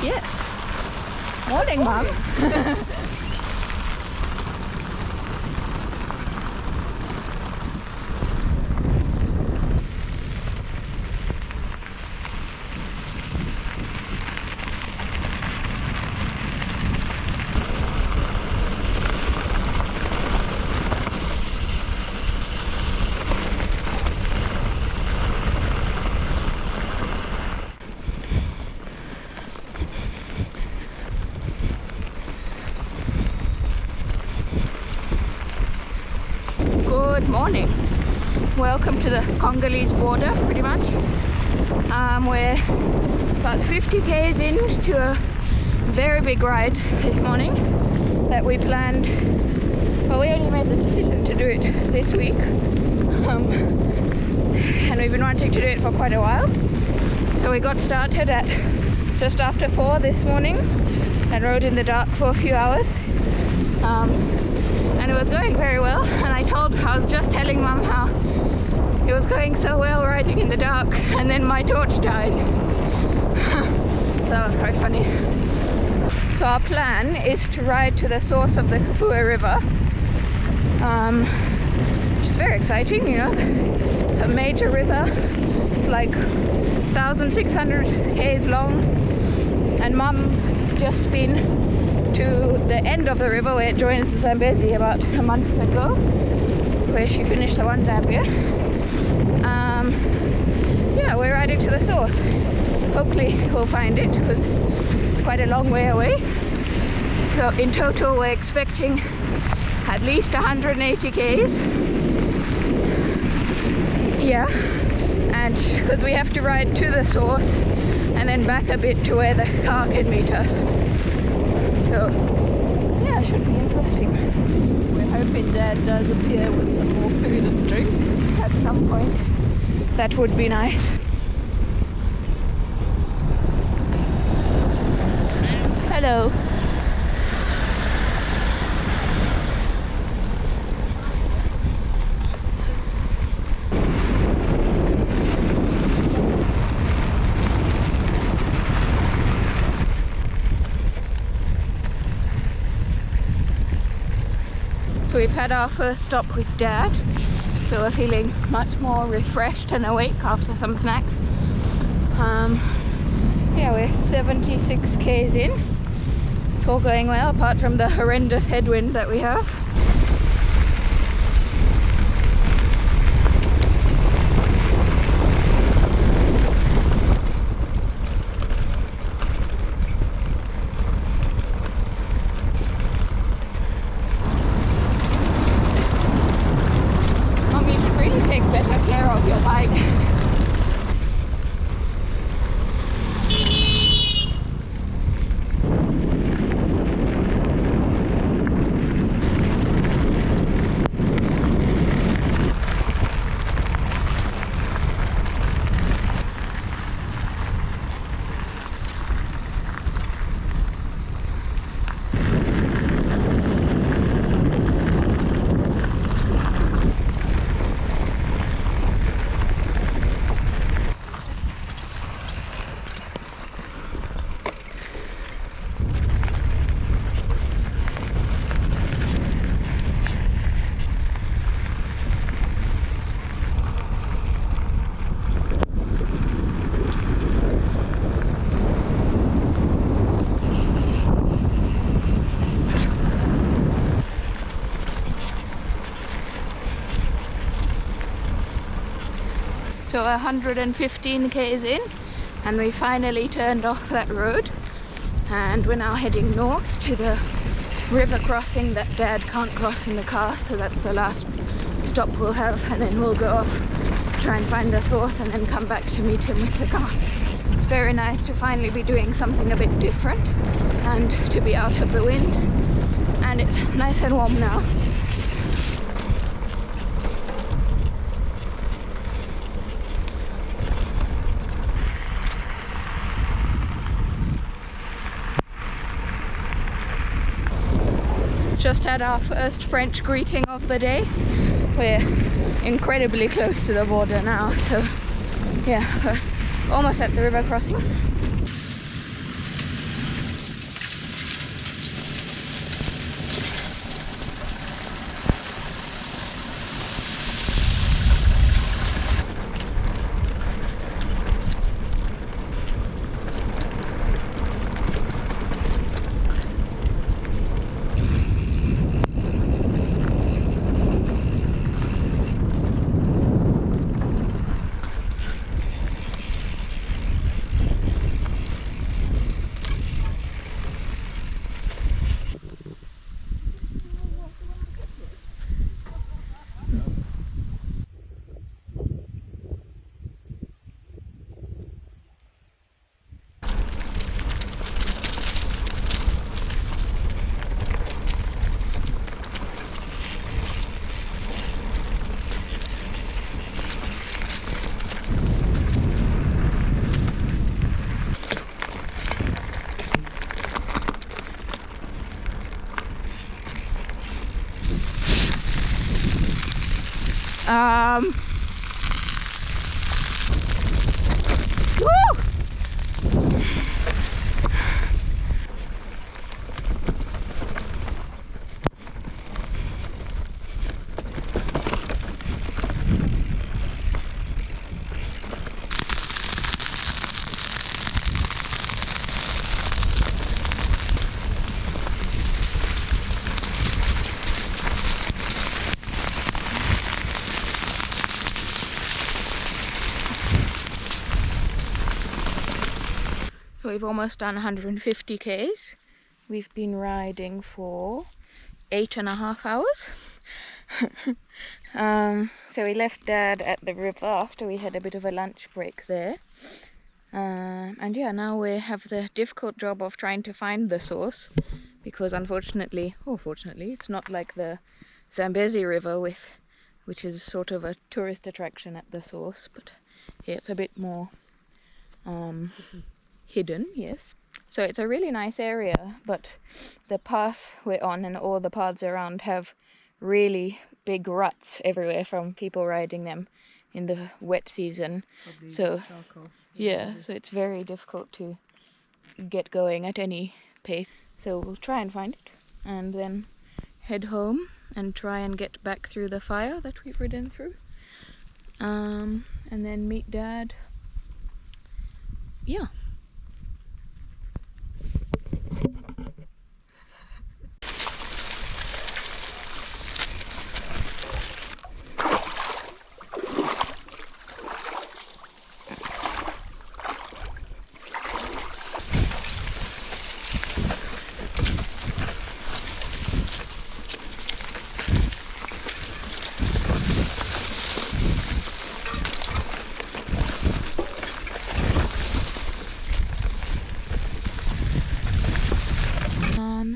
Yes. Morning, Mum. Good morning. Welcome to the Congolese border, pretty much. We're about 50 k's into a very big ride this morning that we planned. Well, we only made the decision to do it this week, and we've been wanting to do it for quite a while. So we got started at just after 4 this morning and rode in the dark for a few hours. And it was going very well, and I was just telling Mum how it was going so well riding in the dark, and then my torch died. So that was quite funny. So our plan is to ride to the source of the Kafue River, which is very exciting, you know. It's a major river. It's like 1,600 k's long, and Mum just been to the end of the river where it joins the Zambezi about a month ago, where she finished the one Zambia. Yeah, we're riding to the source. Hopefully we'll find it, because it's quite a long way away. So in total we're expecting at least 180 k's. Yeah, and because we have to ride to the source and then back a bit to where the car can meet us. So, yeah, it should be interesting. We're hoping Dad does appear with some more food and drink At some point. That would be nice. Hello. So we've had our first stop with Dad, so we're feeling much more refreshed and awake after some snacks. Yeah, we're 76 k's in. It's all going well, apart from the horrendous headwind that we have. Take better care of your bike. So 115 k's in, and we finally turned off that road, and we're now heading north to the river crossing that Dad can't cross in the car, so that's the last stop we'll have, and then we'll go off, try and find the source, and then come back to meet him with the car. It's very nice to finally be doing something a bit different and to be out of the wind, and it's nice and warm now. Just had our first French greeting of the day. We're incredibly close to the border now, so yeah, we're almost at the river crossing. Woo! So we've almost done 150 k's. We've been riding for 8.5 hours. So we left Dad at the river after we had a bit of a lunch break there. And yeah, now we have the difficult job of trying to find the source, because unfortunately, or fortunately, it's not like the Zambezi River which is sort of a tourist attraction at the source, but yeah, it's a bit more hidden, yes. So it's a really nice area, but the path we're on and all the paths around have really big ruts everywhere from people riding them in the wet season. So yeah, so it's very difficult to get going at any pace. So we'll try and find it and then head home and try and get back through the fire that we've ridden through, and then meet Dad. Yeah.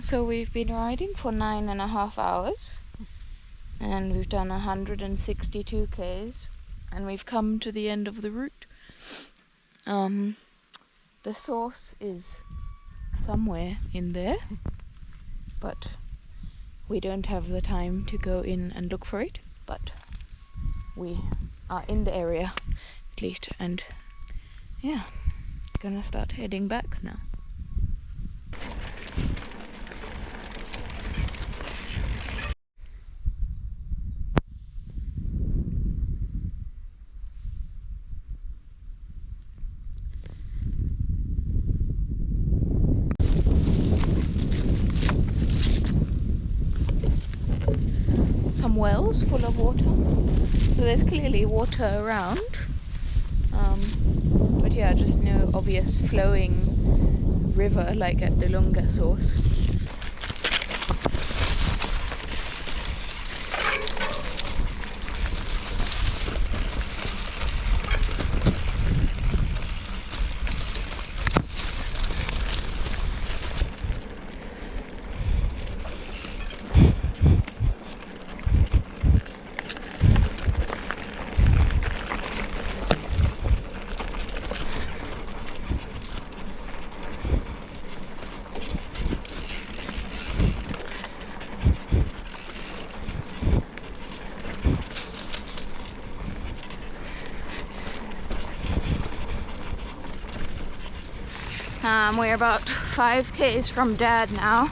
So we've been riding for 9.5 hours and we've done 162 k's and we've come to the end of the route. The source is somewhere in there, but we don't have the time to go in and look for it, but we are in the area at least, and yeah, gonna start heading back now. Some wells full of water, so there's clearly water around, but yeah, just no obvious flowing river like at the Lunga source. We're about 5 k's from Dad now,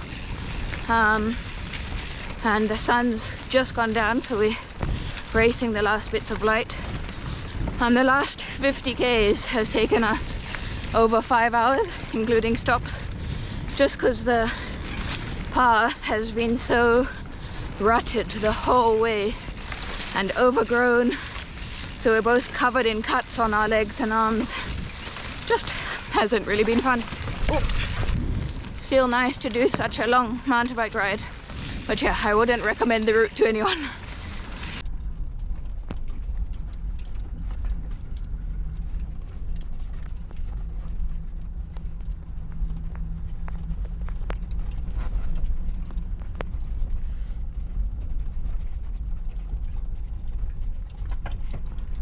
and the sun's just gone down, so we're racing the last bits of light. And the last 50 k's has taken us over 5 hours, including stops, just because the path has been so rutted the whole way and overgrown, so we're both covered in cuts on our legs and arms. Just hasn't really been fun. Oh. Still nice to do such a long mountain bike ride, but yeah, I wouldn't recommend the route to anyone.